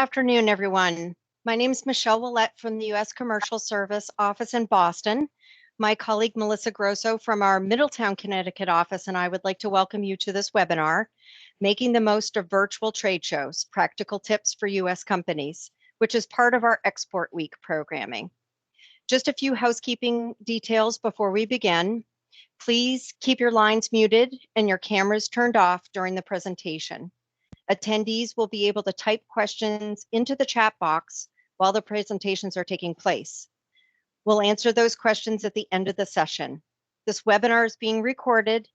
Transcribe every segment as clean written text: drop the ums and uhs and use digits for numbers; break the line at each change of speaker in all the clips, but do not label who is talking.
Afternoon, everyone. My name is Michelle Willette from the U.S. Commercial Service office in Boston. My colleague Melissa Grosso from our Middletown, Connecticut office and I would like to welcome you to this webinar, Making the Most of Virtual Trade Shows, Practical Tips for U.S. Companies, which is part of our Export Week programming. Just a few housekeeping details before we begin. Please keep your lines muted and your cameras turned off during the presentation. Attendees will be able to type questions into the chat box while the presentations are taking place. We'll answer those questions at the end of the session. This webinar is being recorded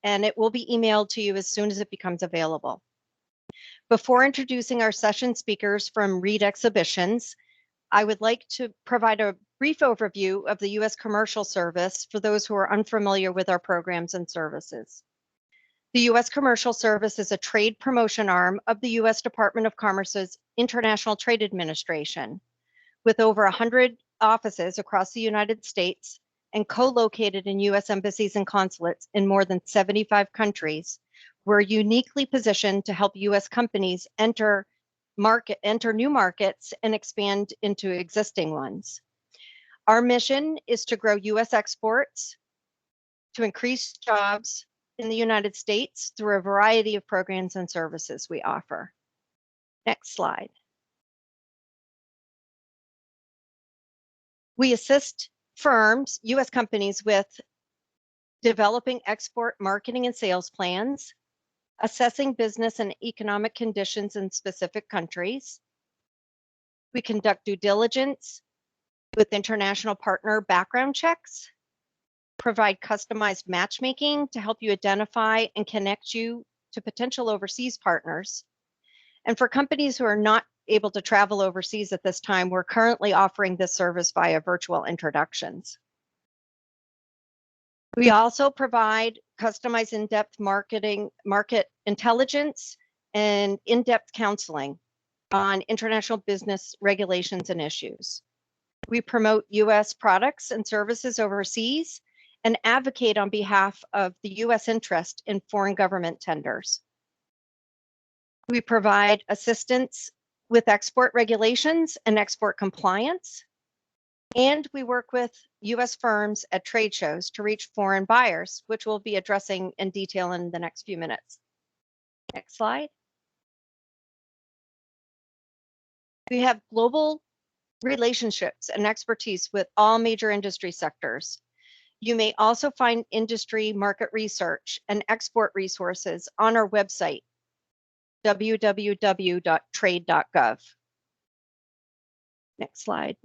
and it will be emailed to you as soon as it becomes available. Before introducing our session speakers from Reed Exhibitions, I would like to provide a brief overview of the U.S. Commercial Service for those who are unfamiliar with our programs and services. The U.S. Commercial Service is a trade promotion arm of the U.S. Department of Commerce's International Trade Administration, with over 100 offices across the United States and co-located in U.S. embassies and consulates in more than 75 countries. We're uniquely positioned to help U.S. companies enter new markets and expand into existing ones. Our mission is to grow U.S. exports, to increase jobs in the United States through a variety of programs and services we offer. Next slide. We assist firms, U.S. companies, with developing export marketing and sales plans, assessing business and economic conditions in specific countries. We conduct due diligence with international partner background checks, provide customized matchmaking to help you identify and connect you to potential overseas partners. And for companies who are not able to travel overseas at this time, we're currently offering this service via virtual introductions. We also provide customized in-depth market intelligence and in-depth counseling on international business regulations and issues. We promote U.S. products and services overseas and advocate on behalf of the U.S. interest in foreign government tenders. We provide assistance with export regulations and export compliance, and we work with U.S. firms at trade shows to reach foreign buyers, which we'll be addressing in detail in the next few minutes. Next slide. We have global relationships and expertise with all major industry sectors. You may also find industry market research and export resources on our website, www.trade.gov. Next slide.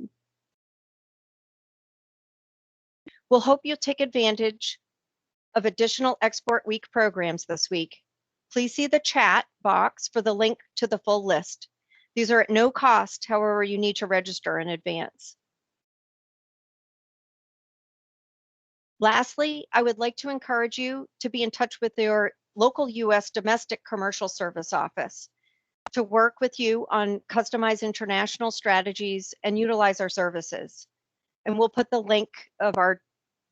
We'll hope you'll take advantage of additional Export Week programs this week. Please see the chat box for the link to the full list. These are at no cost, however, you need to register in advance. Lastly, I would like to encourage you to be in touch with your local U.S. domestic commercial service office to work with you on customized international strategies and utilize our services. And we'll put the link of our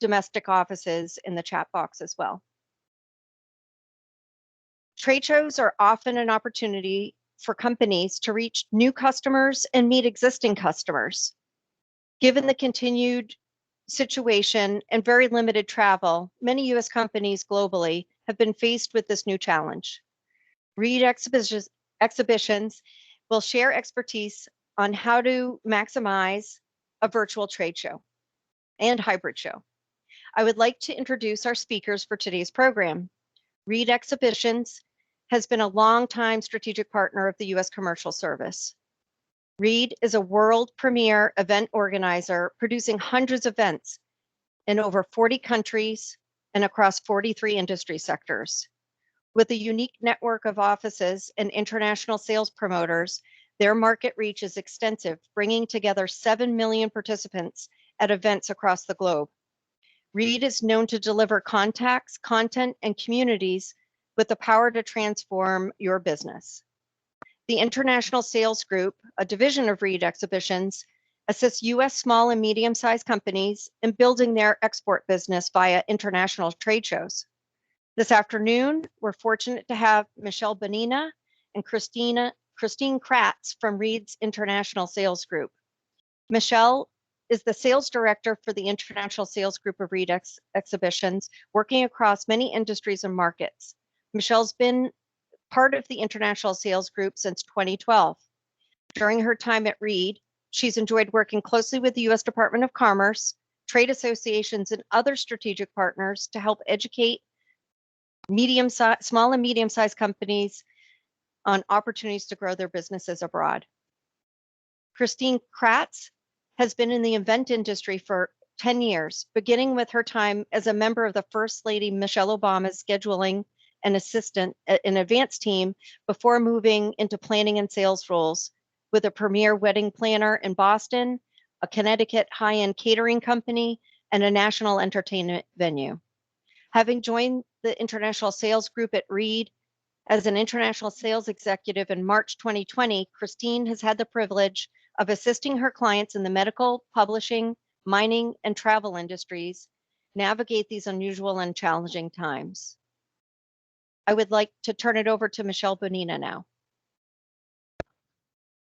domestic offices in the chat box as well. Trade shows are often an opportunity for companies to reach new customers and meet existing customers. Given the continued situation and very limited travel, many U.S. companies globally have been faced with this new challenge. Reed Exhibitions will share expertise on how to maximize a virtual trade show and hybrid show. I would like to introduce our speakers for today's program. Reed Exhibitions has been a long-time strategic partner of the U.S. Commercial Service. Reed is a world premier event organizer, producing hundreds of events in over 40 countries and across 43 industry sectors. With a unique network of offices and international sales promoters, their market reach is extensive, bringing together 7 million participants at events across the globe. Reed is known to deliver contacts, content, and communities with the power to transform your business. The International Sales Group, a division of Reed Exhibitions, assists U.S. small and medium-sized companies in building their export business via international trade shows. This afternoon, we're fortunate to have Michelle Bonina and Christina Christine Kratz from Reed's International Sales Group. Michelle is the sales director for the International Sales Group of Reed Exhibitions, working across many industries and markets. Michelle's been part of the International Sales Group since 2012. During her time at Reed, she's enjoyed working closely with the U.S. Department of Commerce, trade associations, and other strategic partners to help educate small and medium-sized companies on opportunities to grow their businesses abroad. Christine Kratz has been in the event industry for 10 years, beginning with her time as a member of the First Lady Michelle Obama's scheduling and assistant in advance team before moving into planning and sales roles with a premier wedding planner in Boston, a Connecticut high-end catering company, and a national entertainment venue. Having joined the International Sales Group at Reed as an international sales executive in March 2020, Christine has had the privilege of assisting her clients in the medical, publishing, mining, and travel industries navigate these unusual and challenging times. I would like to turn it over to Michelle Bonina now.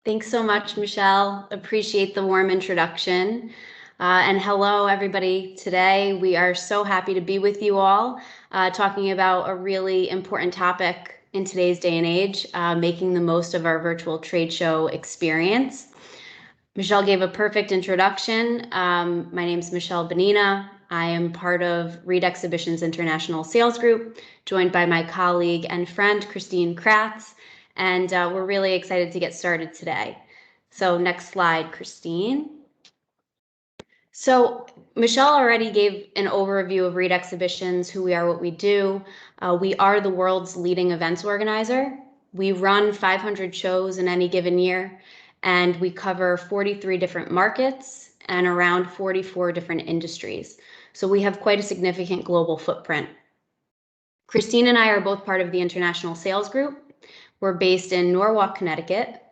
Thanks so much, Michelle. Appreciate the warm introduction. And hello, everybody. Today, we are so happy to be with you all, talking about a really important topic in today's day and age, making the most of our virtual trade show experience. Michelle gave a perfect introduction. My name is Michelle Bonina. I am part of Reed Exhibitions International Sales Group, joined by my colleague and friend, Christine Kratz, and we're really excited to get started today. So next slide, Christine. So Michelle already gave an overview of Reed Exhibitions, who we are, what we do. We are the world's leading events organizer. We run 500 shows in any given year, and we cover 43 different markets and around 44 different industries. So we have quite a significant global footprint. Christine and I are both part of the International Sales Group. We're based in Norwalk, Connecticut,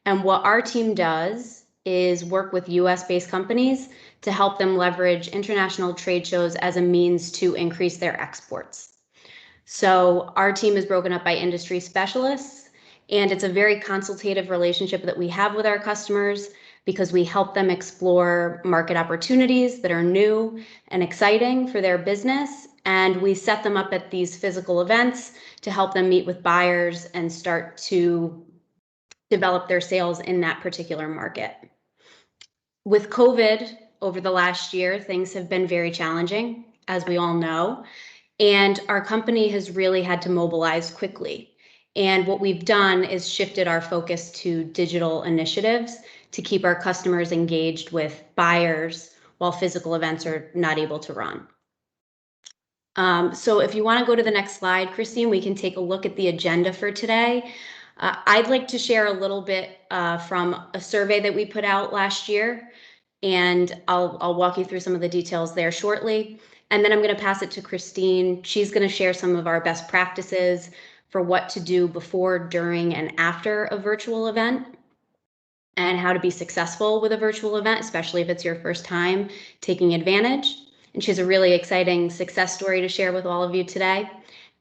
and what our team does is work with US-based companies to help them leverage international trade shows as a means to increase their exports. So our team is broken up by industry specialists, and it's a very consultative relationship that we have with our customers because we help them explore market opportunities that are new and exciting for their business. And we set them up at these physical events to help them meet with buyers and start to develop their sales in that particular market. With COVID over the last year, things have been very challenging, as we all know, and our company has really had to mobilize quickly. And what we've done is shifted our focus to digital initiatives to keep our customers engaged with buyers while physical events are not able to run. So if you want to go to the next slide, Christine, we can take a look at the agenda for today. I'd like to share a little bit from a survey that we put out last year, and I'll walk you through some of the details there shortly. And then I'm going to pass it to Christine. She's going to share some of our best practices for what to do before, during, and after a virtual event, and how to be successful with a virtual event, especially if it's your first time taking advantage. And she has a really exciting success story to share with all of you today.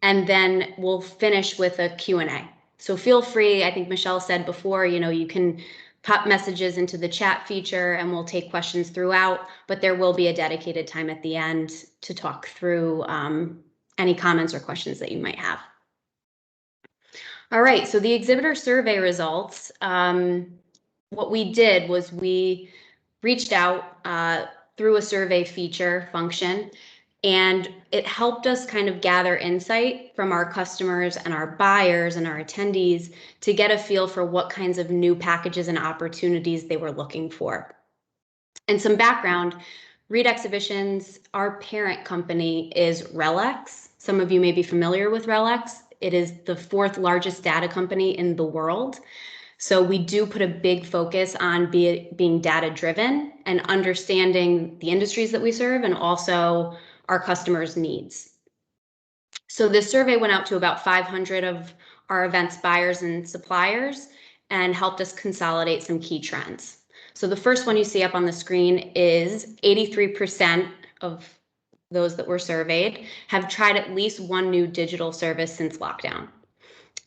And then we'll finish with a Q&A. So feel free, I think Michelle said before, you can pop messages into the chat feature and we'll take questions throughout, but there will be a dedicated time at the end to talk through any comments or questions that you might have. All right, so the exhibitor survey results, what we did was we reached out through a survey feature function, and it helped us kind of gather insight from our customers and our buyers and our attendees to get a feel for what kinds of new packages and opportunities they were looking for. And some background, Reed Exhibitions, our parent company is RELX. Some of you may be familiar with RELX. It is the 4th largest data company in the world. So we do put a big focus on being data driven and understanding the industries that we serve and also our customers' needs. So this survey went out to about 500 of our events buyers and suppliers and helped us consolidate some key trends. So the first one you see up on the screen is 83% of those that were surveyed have tried at least one new digital service since lockdown.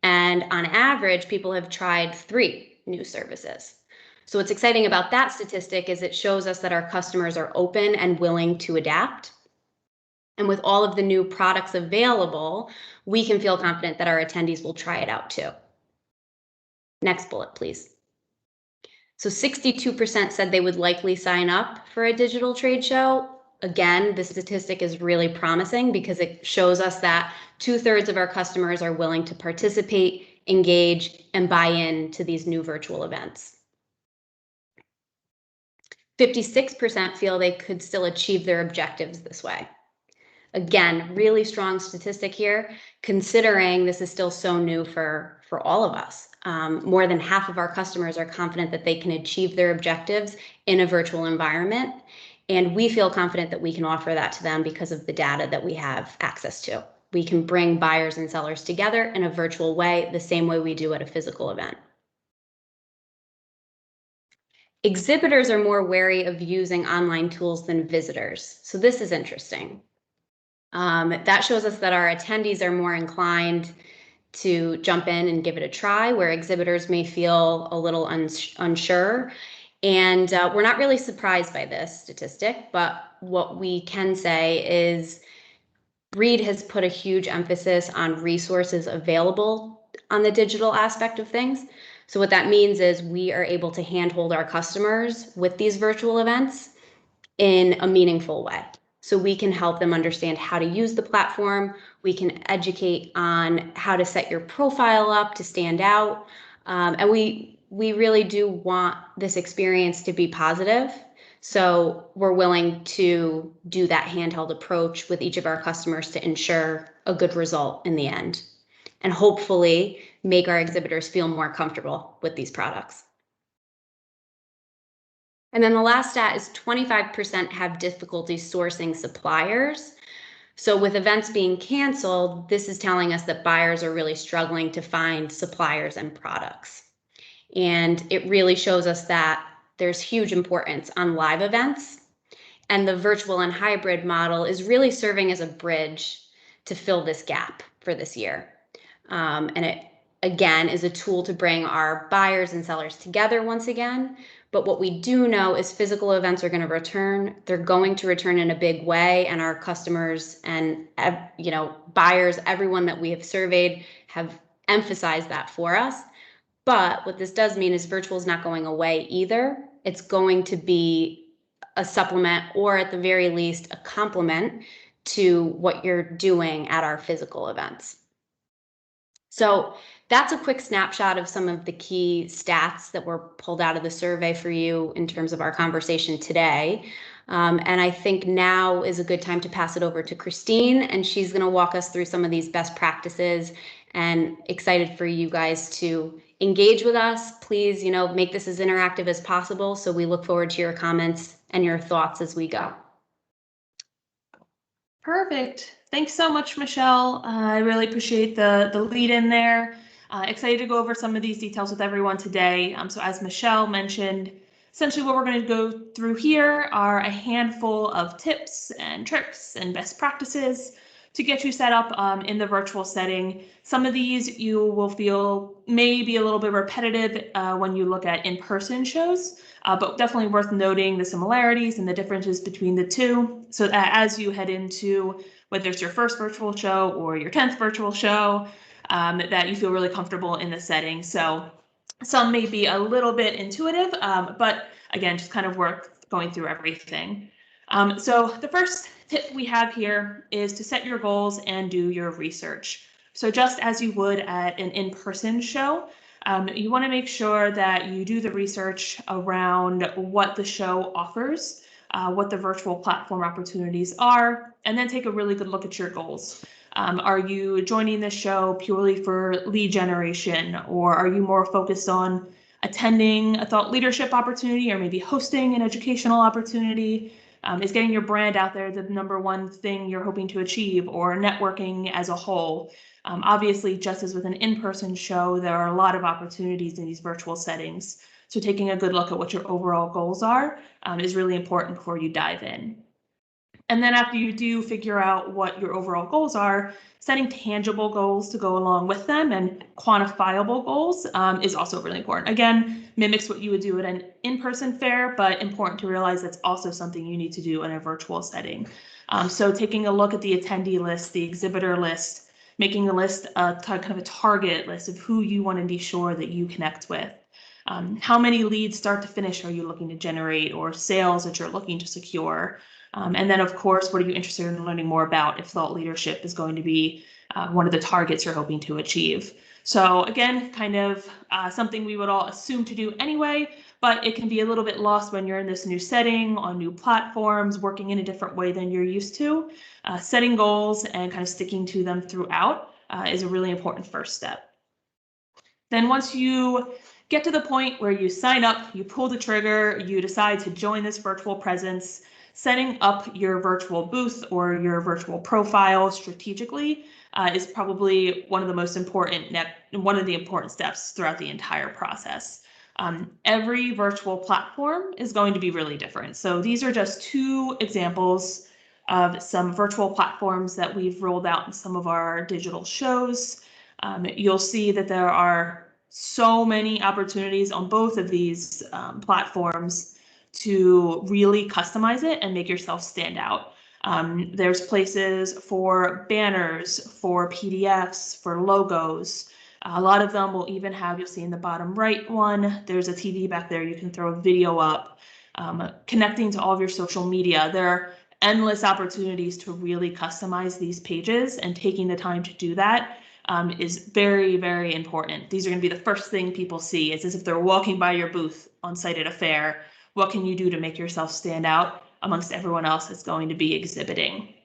And on average, people have tried 3 new services. So what's exciting about that statistic is it shows us that our customers are open and willing to adapt. And with all of the new products available, we can feel confident that our attendees will try it out too. Next bullet, please. So 62% said they would likely sign up for a digital trade show. Again, the statistic is really promising because it shows us that 2/3 of our customers are willing to participate, engage, and buy in to these new virtual events. 56% feel they could still achieve their objectives this way. Again, really strong statistic here, considering this is still so new for all of us. More than half of our customers are confident that they can achieve their objectives in a virtual environment. And we feel confident that we can offer that to them because of the data that we have access to. We can bring buyers and sellers together in a virtual way, the same way we do at a physical event. Exhibitors are more wary of using online tools than visitors. So this is interesting. That shows us that our attendees are more inclined to jump in and give it a try, where exhibitors may feel a little unsure. And we're not really surprised by this statistic, but what we can say is Reed has put a huge emphasis on resources available on the digital aspect of things. So what that means is we are able to handhold our customers with these virtual events in a meaningful way. So we can help them understand how to use the platform. We can educate on how to set your profile up to stand out. And we really do want this experience to be positive. So we're willing to do that handheld approach with each of our customers to ensure a good result in the end, and hopefully make our exhibitors feel more comfortable with these products. And then the last stat is 25% have difficulty sourcing suppliers. So with events being canceled, this is telling us that buyers are really struggling to find suppliers and products. And it really shows us that there's huge importance on live events. And the virtual and hybrid model is really serving as a bridge to fill this gap for this year. And it, again, is a tool to bring our buyers and sellers together once again. But what we do know is physical events are going to return. They're going to return in a big way, and our customers and buyers, everyone that we have surveyed, have emphasized that for us. But what this does mean is virtual is not going away either. It's going to be a supplement, or at the very least, a complement to what you're doing at our physical events. So that's a quick snapshot of some of the key stats that were pulled out of the survey for you in terms of our conversation today. And I think now is a good time to pass it over to Christine, and she's going to walk us through some of these best practices, and excited for you guys to engage with us. Please, make this as interactive as possible. So we look forward to your comments and your thoughts as we go.
Perfect. Thanks so much, Michelle. I really appreciate the lead in there. Excited to go over some of these details with everyone today. So as Michelle mentioned, essentially what we're going to go through here are a handful of tips and tricks and best practices to get you set up in the virtual setting. Some of these you will feel may be a little bit repetitive when you look at in-person shows, but definitely worth noting the similarities and the differences between the two. So that as you head into whether it's your first virtual show or your 10th virtual show, that you feel really comfortable in the setting. So some may be a little bit intuitive, but again, just kind of worth going through everything. So the first tip we have here is to set your goals and do your research. So just as you would at an in-person show, you want to make sure that you do the research around what the show offers, what the virtual platform opportunities are, and then take a really good look at your goals. Are you joining this show purely for lead generation, or are you more focused on attending a thought leadership opportunity, or maybe hosting an educational opportunity? Is getting your brand out there the number one thing you're hoping to achieve, or networking as a whole? Obviously, just as with an in-person show, there are a lot of opportunities in these virtual settings. So taking a good look at what your overall goals are is really important before you dive in. And then after you do figure out what your overall goals are, setting tangible goals to go along with them and quantifiable goals is also really important. Again, mimics what you would do at an in-person fair, but important to realize that's also something you need to do in a virtual setting. So taking a look at the attendee list, the exhibitor list, making a list, kind of a target list of who you want to be sure that you connect with. How many leads start to finish are you looking to generate, or sales that you're looking to secure? And then, of course, what are you interested in learning more about if thought leadership is going to be one of the targets you're hoping to achieve? So again, kind of something we would all assume to do anyway, but it can be a little bit lost when you're in this new setting, on new platforms, working in a different way than you're used to. Setting goals and kind of sticking to them throughout is a really important first step. Then once you get to the point where you sign up, you pull the trigger, you decide to join this virtual presence, setting up your virtual booth or your virtual profile strategically is probably one of the most important, one of the important steps throughout the entire process. Every virtual platform is going to be really different. So these are just two examples of some virtual platforms that we've rolled out in some of our digital shows. You'll see that there are so many opportunities on both of these platforms to really customize it and make yourself stand out. There's places for banners, for PDFs, for logos. A lot of them will even have, you'll see in the bottom right one, there's a TV back there, you can throw a video up, connecting to all of your social media. There are endless opportunities to really customize these pages, and taking the time to do that is very, very important. These are going to be the first thing people see. It's as if they're walking by your booth on site at a fair. What can you do to make yourself stand out amongst everyone else that's going to be exhibiting?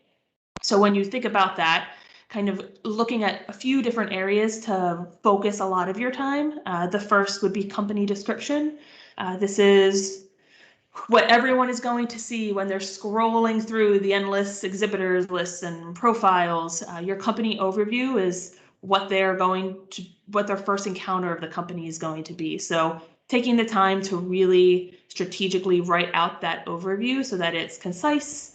So when you think about that, kind of looking at a few different areas to focus a lot of your time. The first would be company description. This is what everyone is going to see when they're scrolling through the endless exhibitors lists and profiles. Your company overview is what their first encounter of the company is going to be. So taking the time to really strategically write out that overview so that it's concise,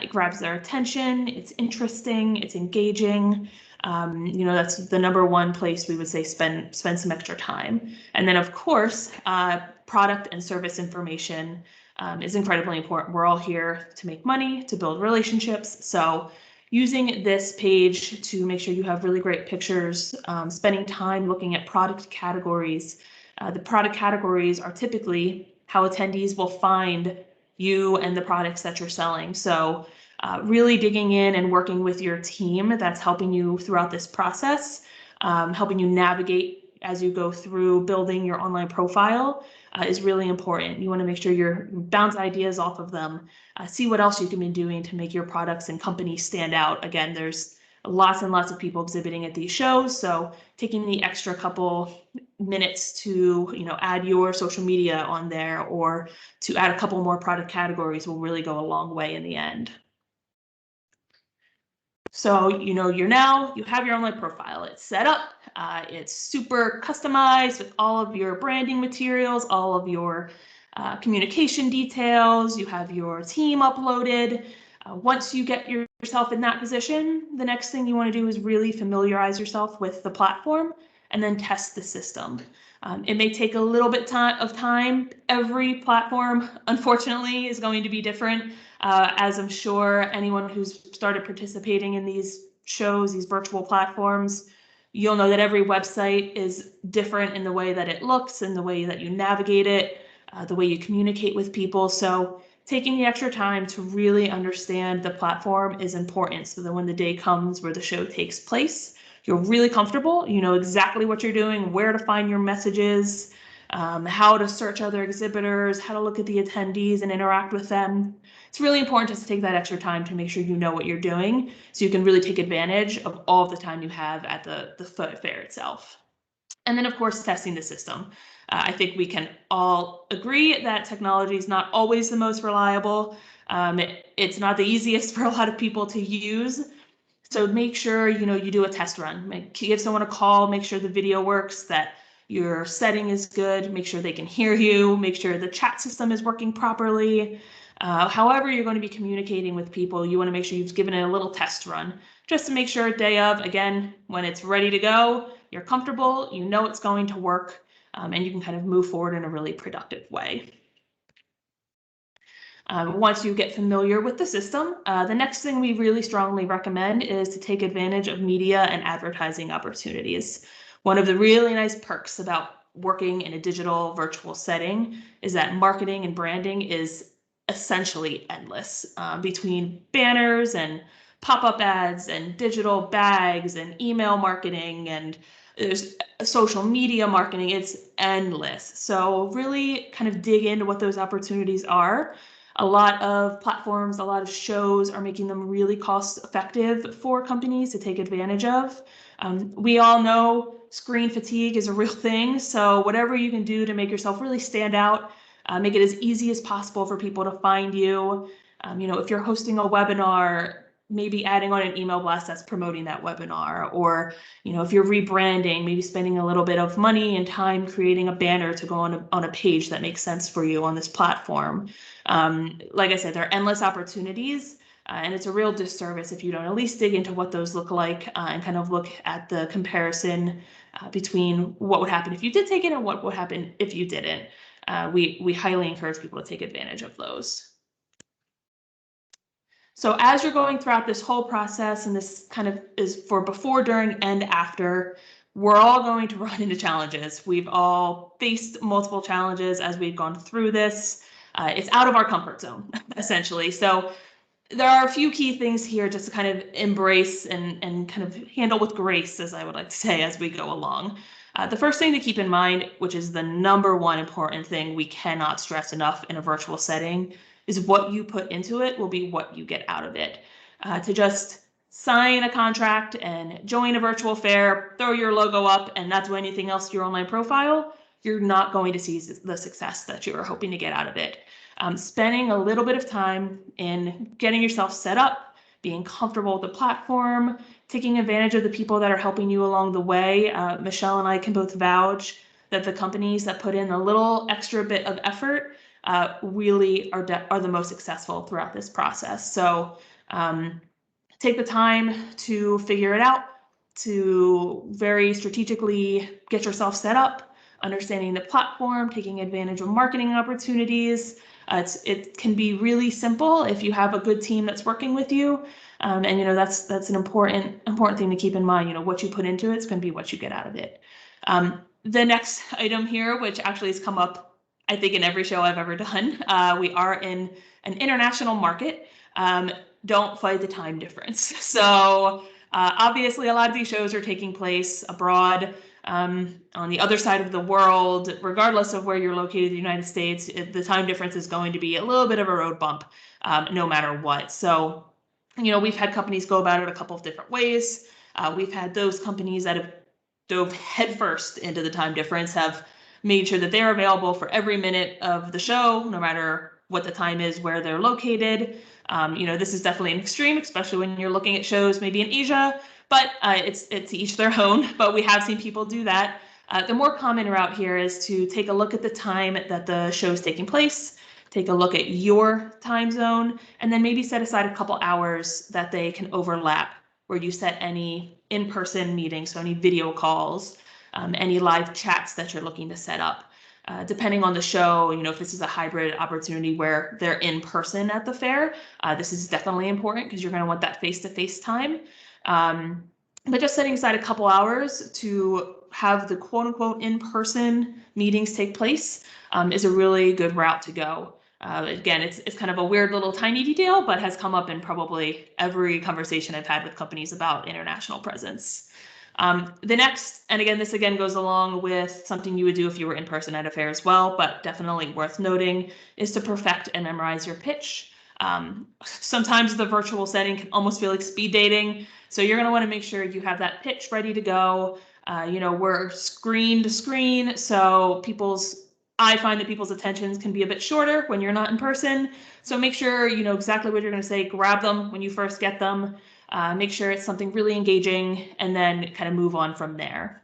it grabs their attention, it's interesting, it's engaging. That's the number one place we would say spend some extra time. And then, of course, product and service information is incredibly important. We're all here to make money, to build relationships. So using this page to make sure you have really great pictures, spending time looking at product categories. The product categories are typically how attendees will find you and the products that you're selling. So really digging in and working with your team that's helping you throughout this process, helping you navigate as you go through building your online profile is really important. You want to make sure you bounce ideas off of them, see what else you can be doing to make your products and company stand out. Again, there's lots and lots of people exhibiting at these shows, so taking the extra couple minutes to add your social media on there, or to add a couple more product categories will really go a long way in the end. So you have your online profile. It's set up. It's super customized with all of your branding materials, all of your communication details. You have your team uploaded. Once you get yourself in that position, the next thing you want to do is really familiarize yourself with the platform and then test the system. It may take a little bit of time. Every platform, unfortunately, is going to be different. As I'm sure anyone who's started participating in these shows, these virtual platforms, you'll know that every website is different in the way that it looks, in the way that you navigate it, the way you communicate with people. So taking the extra time to really understand the platform is important, so that when the day comes where the show takes place, you're really comfortable, you know exactly what you're doing, where to find your messages, how to search other exhibitors, how to look at the attendees and interact with them. It's really important just to take that extra time to make sure you know what you're doing, so you can really take advantage of all of the time you have at the fair itself. And then, of course, testing the system. I think we can all agree that technology is not always the most reliable. It's not the easiest for a lot of people to use. So make sure you do a test run. Give someone a call, make sure the video works, that your setting is good, make sure they can hear you, make sure the chat system is working properly. However you're going to be communicating with people, you want to make sure you've given it a little test run just to make sure day of, again, when it's ready to go, you're comfortable, you know it's going to work, and you can kind of move forward in a really productive way. Once you get familiar with the system, the next thing we really strongly recommend is to take advantage of media and advertising opportunities. One of the really nice perks about working in a digital virtual setting is that marketing and branding is essentially endless, between banners and pop-up ads and digital bags and email marketing and there's social media marketing. It's endless. So really kind of dig into what those opportunities are. A lot of platforms, a lot of shows are making them really cost effective for companies to take advantage of. We all know screen fatigue is a real thing. So whatever you can do to make yourself really stand out, make it as easy as possible for people to find you. If you're hosting a webinar, maybe adding on an email blast that's promoting that webinar, or if you're rebranding, maybe spending a little bit of money and time creating a banner to go on a page that makes sense for you on this platform. Like I said, there are endless opportunities, and it's a real disservice if you don't at least dig into what those look like and kind of look at the comparison between what would happen if you did take it and what would happen if you didn't. We highly encourage people to take advantage of those. So as you're going throughout this whole process, and this kind of is for before, during, and after, we're all going to run into challenges. We've all faced multiple challenges as we've gone through this. It's out of our comfort zone, essentially. So there are a few key things here just to kind of embrace and kind of handle with grace, as I would like to say, as we go along. The first thing to keep in mind, which is the number one important thing we cannot stress enough in a virtual setting, is what you put into it will be what you get out of it. To just sign a contract and join a virtual fair, throw your logo up, and not do anything else to your online profile, you're not going to see the success that you are hoping to get out of it. Spending a little bit of time in getting yourself set up, being comfortable with the platform, taking advantage of the people that are helping you along the way. Michelle and I can both vouch that the companies that put in a little extra bit of effort really are the most successful throughout this process. So take the time to figure it out, to very strategically get yourself set up, understanding the platform, taking advantage of marketing opportunities. It can be really simple if you have a good team that's working with you. And that's an important thing to keep in mind. What you put into it is going to be what you get out of it. The next item here, which actually has come up, I think, in every show I've ever done, we are in an international market. Don't fight the time difference. So obviously a lot of these shows are taking place abroad, on the other side of the world. Regardless of where you're located in the United States, the time difference is going to be a little bit of a road bump, no matter what. So, we've had companies go about it a couple of different ways. We've had those companies that have dove headfirst into the time difference, have made sure that they're available for every minute of the show, no matter what the time is, where they're located. This is definitely an extreme, especially when you're looking at shows maybe in Asia, but it's to each their own. But we have seen people do that. The more common route here is to take a look at the time that the show is taking place, take a look at your time zone, and then maybe set aside a couple hours that they can overlap, where you set any in-person meetings, so any video calls, any live chats that you're looking to set up. Depending on the show, if this is a hybrid opportunity where they're in person at the fair, this is definitely important because you're going to want that face-to-face time. But just setting aside a couple hours to have the quote-unquote in-person meetings take place is a really good route to go. Again, it's kind of a weird little tiny detail, but has come up in probably every conversation I've had with companies about international presence. The next, and again, this again goes along with something you would do if you were in person at a fair as well, but definitely worth noting, is to perfect and memorize your pitch. Sometimes the virtual setting can almost feel like speed dating. So you're going to want to make sure you have that pitch ready to go. We're screen to screen, so I find that people's attentions can be a bit shorter when you're not in person. So make sure you know exactly what you're going to say, grab them when you first get them. Make sure it's something really engaging, and then kind of move on from there.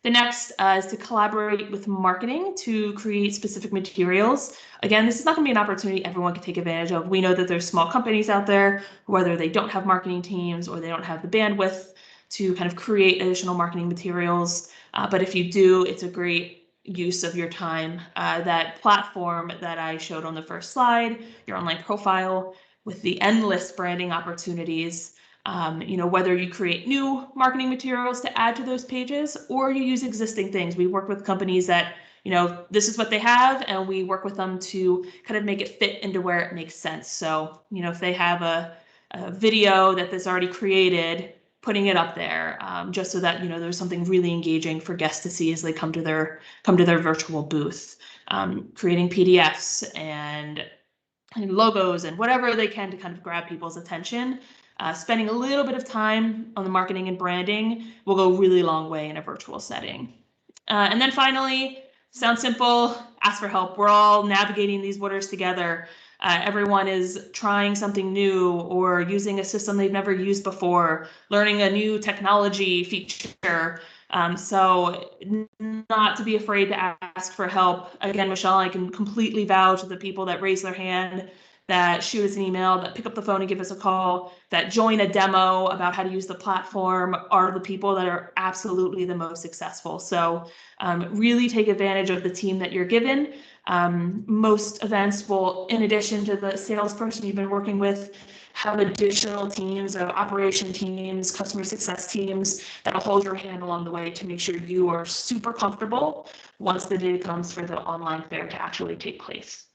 The next is to collaborate with marketing to create specific materials. Again, this is not going to be an opportunity everyone can take advantage of. We know that there's small companies out there, whether they don't have marketing teams or they don't have the bandwidth to kind of create additional marketing materials. But if you do, it's a great use of your time. That platform that I showed on the first slide, your online profile, with the endless branding opportunities, whether you create new marketing materials to add to those pages or you use existing things. We work with companies that, this is what they have, and we work with them to kind of make it fit into where it makes sense. So, if they have a video that that's already created, putting it up there, just so that, there's something really engaging for guests to see as they come to their virtual booth, creating PDFs and logos and whatever they can to kind of grab people's attention. Spending a little bit of time on the marketing and branding will go a really long way in a virtual setting. And then finally, sounds simple, ask for help. We're all navigating these waters together. Everyone is trying something new or using a system they've never used before, learning a new technology feature. So not to be afraid to ask for help. Again, Michelle, I can completely vouch to the people that raise their hand, that shoot us an email, that pick up the phone and give us a call, that join a demo about how to use the platform are the people that are absolutely the most successful. So really take advantage of the team that you're given. Most events will, in addition to the salesperson you've been working with, have additional teams of operation teams, customer success teams that'll hold your hand along the way to make sure you are super comfortable once the day comes for the online fair to actually take place.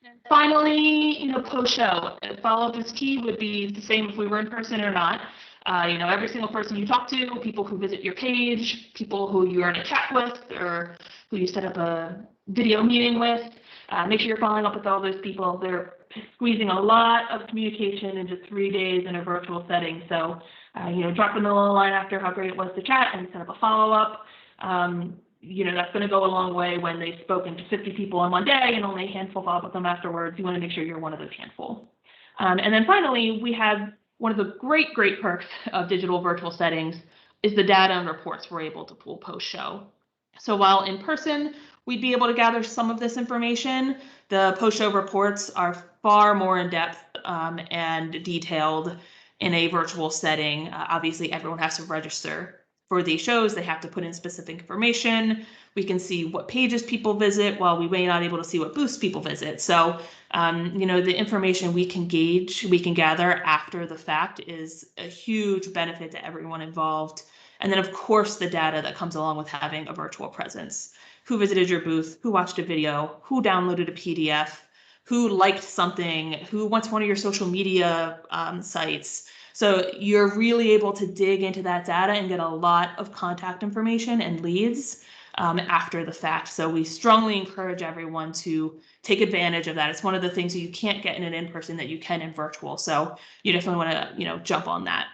And finally, post-show, follow-up is key. Would be the same if we were in person or not. Every single person you talk to, people who visit your page, people who you're in a chat with, or who you set up a video meeting with, make sure you're following up with all those people. They're squeezing a lot of communication into 3 days in a virtual setting. So, drop them a little line after how great it was to chat and set up a follow-up. That's going to go a long way when they've spoken to 50 people in one day and only a handful follow up with them afterwards. You want to make sure you're one of those handful. And then finally, we have one of the great perks of digital virtual settings is the data and reports we're able to pull post-show. So while in person, we'd be able to gather some of this information, the post-show reports are far more in-depth and detailed in a virtual setting. Obviously, everyone has to register for these shows. They have to put in specific information. We can see what pages people visit while we may not be able to see what booths people visit. So, the information we can gather after the fact is a huge benefit to everyone involved. And then, of course, the data that comes along with having a virtual presence. Who visited your booth? Who watched a video? Who downloaded a PDF? Who liked something? Who went to one of your social media sites? So you're really able to dig into that data and get a lot of contact information and leads after the fact. So we strongly encourage everyone to take advantage of that. It's one of the things that you can't get in an in-person that you can in virtual. So you definitely want to, jump on that.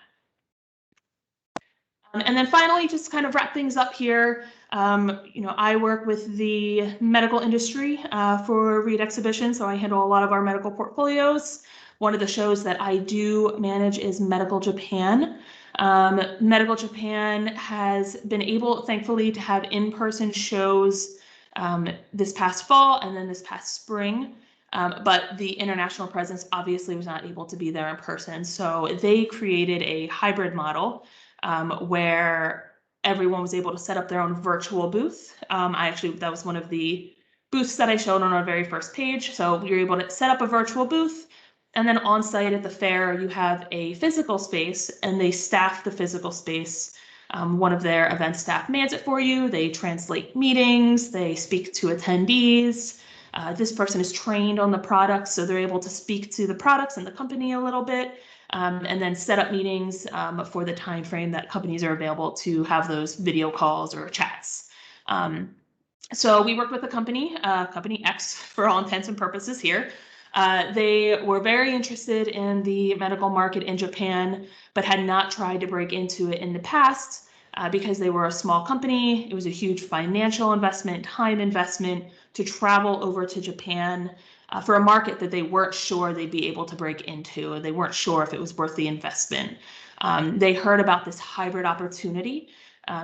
And then finally, just kind of wrap things up here. I work with the medical industry for Read Exhibition, so I handle a lot of our medical portfolios. One of the shows that I do manage is Medical Japan. Medical Japan has been able, thankfully, to have in-person shows this past fall and then this past spring. But the international presence obviously was not able to be there in person. So they created a hybrid model where everyone was able to set up their own virtual booth. That was one of the booths that I showed on our very first page. So you're able to set up a virtual booth, and then on site at the fair, you have a physical space, and they staff the physical space. One of their event staff mans it for you. They translate meetings, they speak to attendees. This person is trained on the products, so they're able to speak to the products and the company a little bit, and then set up meetings for the time frame that companies are available to have those video calls or chats. So we worked with a company, Company X for all intents and purposes here. They were very interested in the medical market in Japan, but had not tried to break into it in the past because they were a small company. It was a huge financial investment, time investment to travel over to Japan for a market that they weren't sure they'd be able to break into. They weren't sure if it was worth the investment. They heard about this hybrid opportunity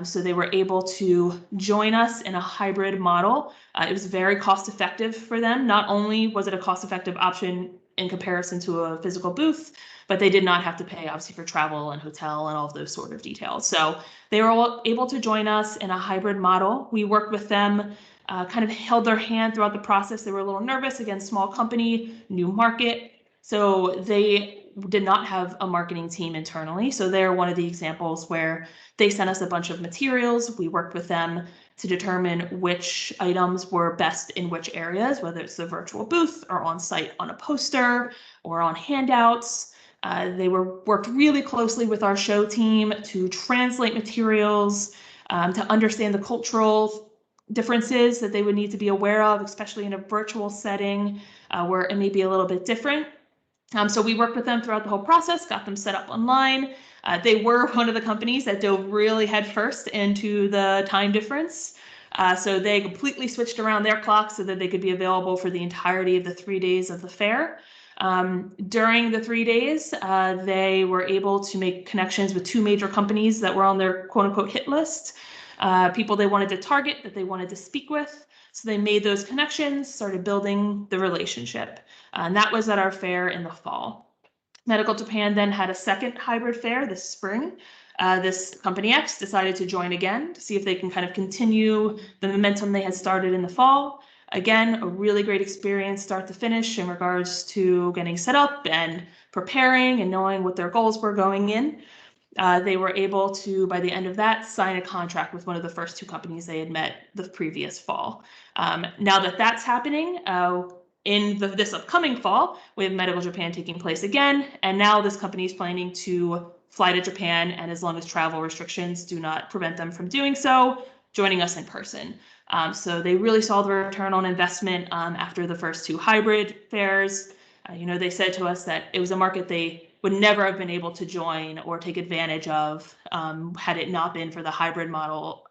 So they were able to join us in a hybrid model. It was very cost effective for them. Not only was it a cost effective option in comparison to a physical booth, but they did not have to pay obviously for travel and hotel and all of those sort of details. So they were all able to join us in a hybrid model. We worked with them, kind of held their hand throughout the process. They were a little nervous, again, small company, new market. So they did not have a marketing team internally. So they're one of the examples where they sent us a bunch of materials. We worked with them to determine which items were best in which areas, whether it's the virtual booth or on site on a poster or on handouts. They worked really closely with our show team to translate materials, to understand the cultural differences that they would need to be aware of, especially in a virtual setting where it may be a little bit different. So we worked with them throughout the whole process, got them set up online. They were one of the companies that dove really headfirst into the time difference. So they completely switched around their clock so that they could be available for the entirety of the 3 days of the fair. During the 3 days, they were able to make connections with 2 major companies that were on their quote unquote hit list, people they wanted to target, that they wanted to speak with. So they made those connections, started building the relationship. And that was at our fair in the fall. Medical Japan then had a second hybrid fair this spring. This company X decided to join again to see if they can kind of continue the momentum they had started in the fall. Again, a really great experience start to finish in regards to getting set up and preparing and knowing what their goals were going in. They were able to, by the end of that, sign a contract with one of the first 2 companies they had met the previous fall. Now that that's happening, in this upcoming fall, we have Medical Japan taking place again, and now this company is planning to fly to Japan, and as long as travel restrictions do not prevent them from doing so, joining us in person. So they really saw the return on investment after the first 2 hybrid fairs. They said to us that it was a market they would never have been able to join or take advantage of had it not been for the hybrid models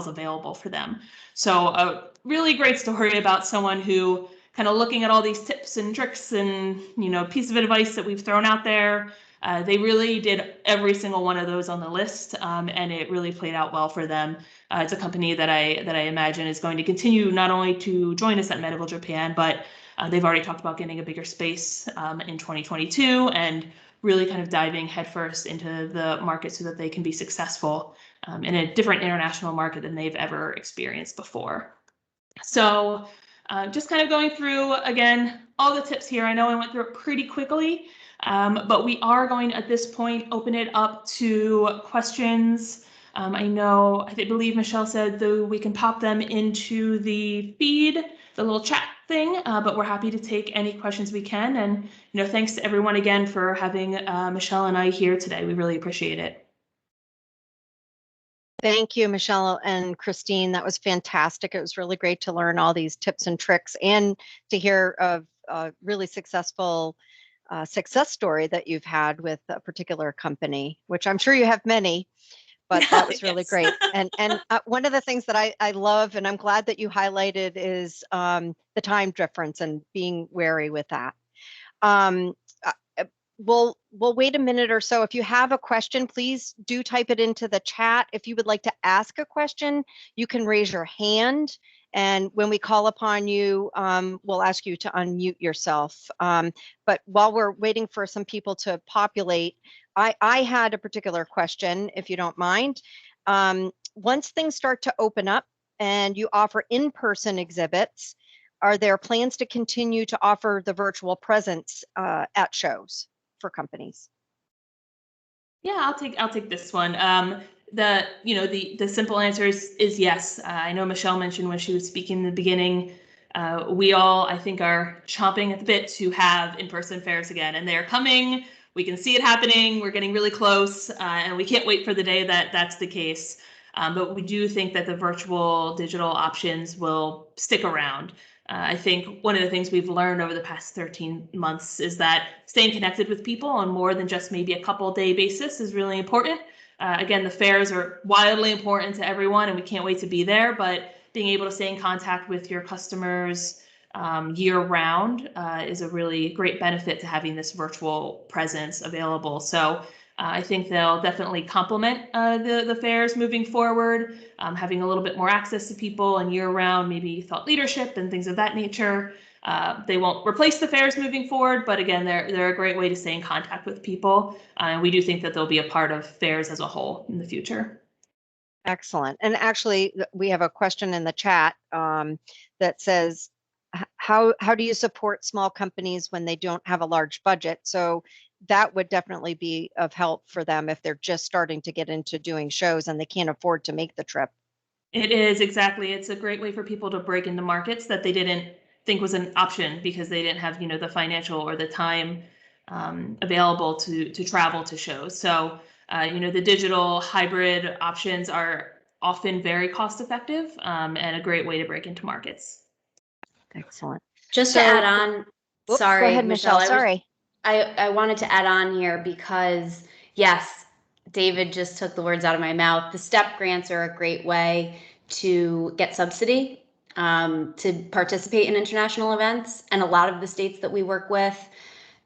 available for them. So a really great story about someone who kind of looking at all these tips and tricks and piece of advice that we've thrown out there. They really did every single one of those on the list, and it really played out well for them. It's a company that I imagine is going to continue not only to join us at Medical Japan, but they've already talked about getting a bigger space in 2022 and really kind of diving headfirst into the market so that they can be successful in a different international market than they've ever experienced before. So just kind of going through, again, all the tips here. I know I went through it pretty quickly, but we are going at this point open it up to questions. I believe Michelle said though we can pop them into the feed, the little chat thing, but we're happy to take any questions we can. And thanks to everyone again for having Michelle and I here today. We really appreciate it.
Thank you, Michelle and Christine. That was fantastic. It was really great to learn all these tips and tricks and to hear of a really successful success story that you've had with a particular company, which I'm sure you have many, but that was really great. And one of the things that I love, and I'm glad that you highlighted, is the time difference and being wary with that. We'll wait a minute or so. If you have a question, please do type it into the chat. If you would like to ask a question, you can raise your hand. And when we call upon you, we'll ask you to unmute yourself. But while we're waiting for some people to populate, I had a particular question, if you don't mind. Once things start to open up and you offer in-person exhibits, are there plans to continue to offer the virtual presence at shows for companies?
Yeah, I'll take this one. The simple answer is yes. I know Michelle mentioned when she was speaking in the beginning, we all, I think, are chomping at the bit to have in-person fairs again, and they're coming. We can see it happening. We're getting really close, and we can't wait for the day that that's the case. But we do think that the virtual digital options will stick around. I think one of the things we've learned over the past 13 months is that staying connected with people on more than just maybe a couple day basis is really important. Again, the fairs are wildly important to everyone and we can't wait to be there, but being able to stay in contact with your customers year round is a really great benefit to having this virtual presence available. So I think they'll definitely complement the fairs moving forward, having a little bit more access to people and year-round, maybe thought leadership and things of that nature. They won't replace the fairs moving forward, but again, they're a great way to stay in contact with people. And we do think that they'll be a part of fairs as a whole in the future.
Excellent. And actually, we have a question in the chat that says, how do you support small companies when they don't have a large budget? So that would definitely be of help for them if they're just starting to get into doing shows and they can't afford to make the trip.
It is, exactly. It's a great way for people to break into markets that they didn't think was an option because they didn't have, the financial or the time available to travel to shows. So, the digital hybrid options are often very cost effective and a great way to break into markets.
Excellent.
Just to add on,
Whoops,
sorry,
go ahead, Michelle. Sorry.
I wanted to add on here because, yes, David just took the words out of my mouth. The STEP grants are a great way to get subsidy to participate in international events. And a lot of the states that we work with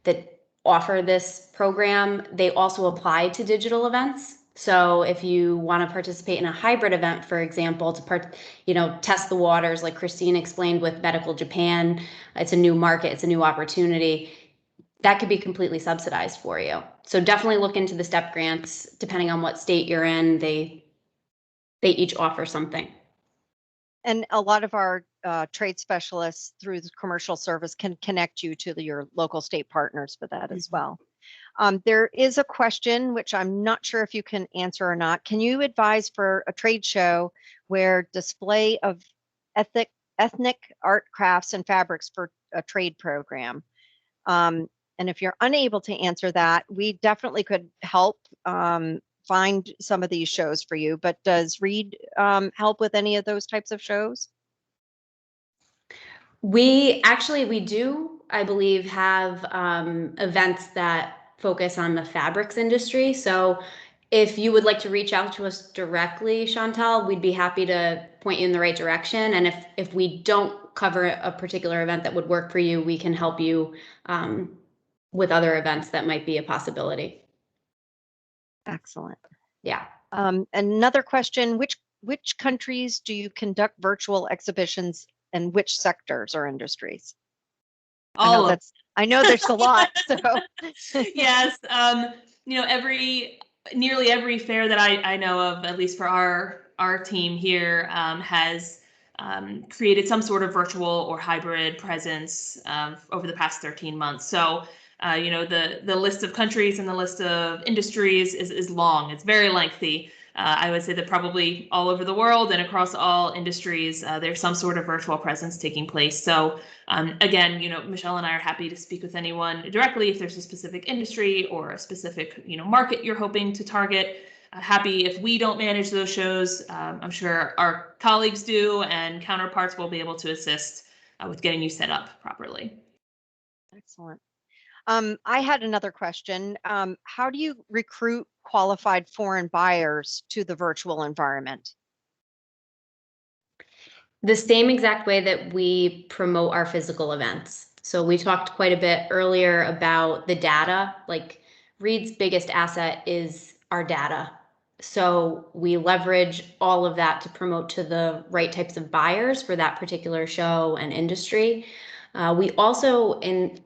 that offer this program, they also apply to digital events. So if you want to participate in a hybrid event, for example, to test the waters, like Christine explained with Medical Japan, it's a new market, it's a new opportunity. That could be completely subsidized for you. So definitely look into the STEP grants. Depending on what state you're in, they each offer something.
And a lot of our trade specialists through the commercial service can connect you to your local state partners for that as well. There is a question, which I'm not sure if you can answer or not. Can you advise for a trade show where display of ethnic art, crafts, and fabrics for a trade program? And if you're unable to answer that, we definitely could help find some of these shows for you. But does Reed help with any of those types of shows?
We do, I believe, have events that focus on the fabrics industry. So if you would like to reach out to us directly, Chantal, we'd be happy to point you in the right direction. And if we don't cover a particular event that would work for you, we can help you with other events that might be a possibility.
Excellent.
Yeah.
Another question, which countries do you conduct virtual exhibitions and which sectors or industries? I know there's a lot. So
yes, nearly every fair that I know of, at least for our team here, has created some sort of virtual or hybrid presence over the past 13 months. So the list of countries and the list of industries is long. It's very lengthy. I would say that probably all over the world and across all industries, there's some sort of virtual presence taking place. So again, Michelle and I are happy to speak with anyone directly if there's a specific industry or a specific, market you're hoping to target. Happy if we don't manage those shows. I'm sure our colleagues do, and counterparts will be able to assist with getting you set up properly.
Excellent. I had another question. How do you recruit qualified foreign buyers to the virtual environment?
The same exact way that we promote our physical events. So we talked quite a bit earlier about the data. Like Reed's biggest asset is our data. So we leverage all of that to promote to the right types of buyers for that particular show and industry. We also,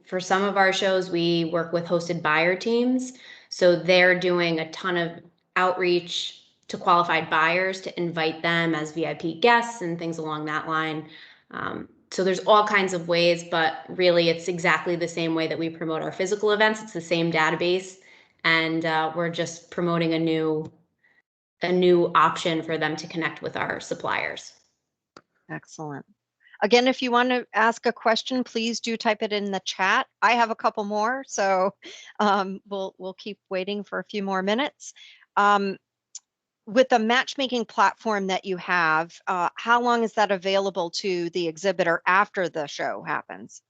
for some of our shows, we work with hosted buyer teams. So they're doing a ton of outreach to qualified buyers to invite them as VIP guests and things along that line. So there's all kinds of ways, but really it's exactly the same way that we promote our physical events. It's the same database, and we're just promoting a new option for them to connect with our suppliers.
Excellent. Again, if you want to ask a question, please do type it in the chat. I have a couple more, so we'll keep waiting for a few more minutes. With the matchmaking platform that you have, how long is that available to the exhibitor after the show happens?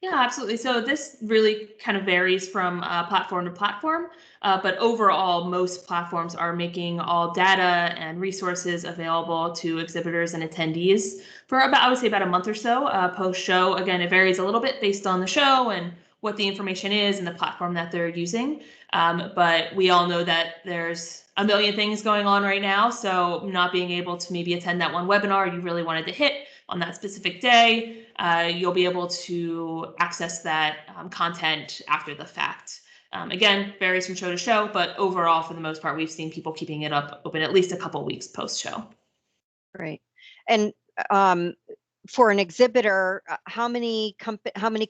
Yeah, absolutely. So this really kind of varies from platform to platform, but overall, most platforms are making all data and resources available to exhibitors and attendees for I would say about a month or so post-show. Again, it varies a little bit based on the show and what the information is and the platform that they're using. But we all know that there's a million things going on right now. So not being able to maybe attend that one webinar you really wanted to hit on that specific day, you'll be able to access that content after the fact. Again, varies from show to show, but overall, for the most part, we've seen people keeping it up open at least a couple of weeks post-show.
Great. And for an exhibitor, how many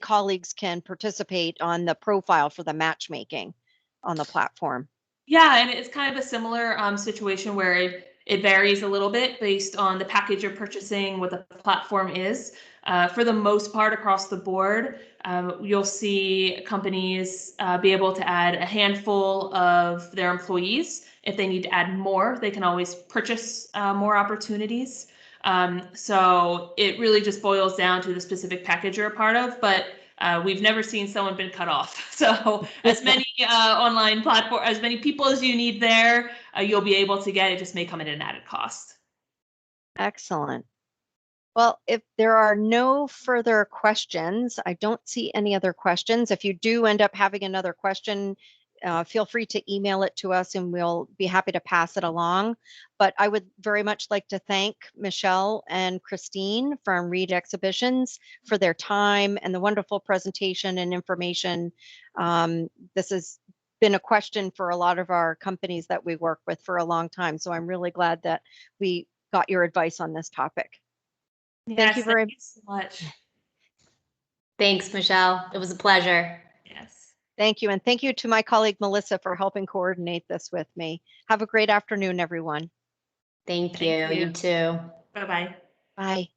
colleagues can participate on the profile for the matchmaking on the platform?
Yeah, and it's kind of a similar situation where it varies a little bit based on the package you're purchasing, what the platform is. For the most part, across the board, you'll see companies be able to add a handful of their employees. If they need to add more, they can always purchase more opportunities. So it really just boils down to the specific package you're a part of, but we've never seen someone been cut off. So as many online platform, as many people as you need there, you'll be able to get. It just may come at an added cost.
Excellent. Well, if there are no further questions, I don't see any other questions. If you do end up having another question, feel free to email it to us and we'll be happy to pass it along. But I would very much like to thank Michelle and Christine from Reed Exhibitions for their time and the wonderful presentation and information. This has been a question for a lot of our companies that we work with for a long time. So I'm really glad that we got your advice on this topic.
Yes,
you very
thank you so much.
Thanks, Michelle. It was a pleasure.
Yes.
Thank you. And thank you to my colleague, Melissa, for helping coordinate this with me. Have a great afternoon, everyone.
Thank you. You too.
Bye-bye.
Bye.